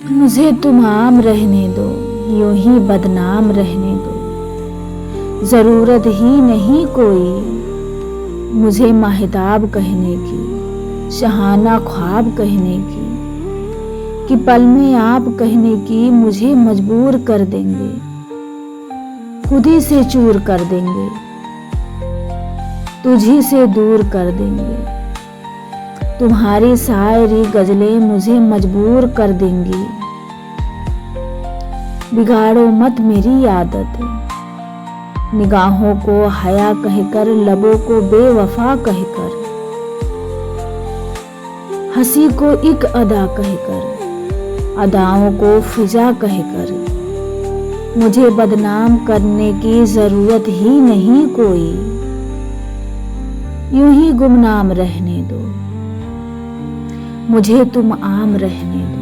मुझे तुम आम रहने दो, यूं ही बदनाम रहने दो। ज़रूरत ही नहीं कोई मुझे माहिताब कहने की, शहाना ख्वाब कहने की, कि पल में आप कहने की मुझे मजबूर कर देंगे, खुद ही से चूर कर देंगे, तुझी से दूर कर देंगे। तुम्हारी शायरी गजलें मुझे मजबूर कर देंगी। बिगाड़ो मत मेरी आदत, निगाहों को हया कहकर, लबों को बेवफा कहकर, हंसी को एक अदा कहकर, अदाओं को फिजा कहकर। मुझे बदनाम करने की जरूरत ही नहीं कोई, यूं ही गुमनाम रहने दो, मुझे तुम आम रहने दो।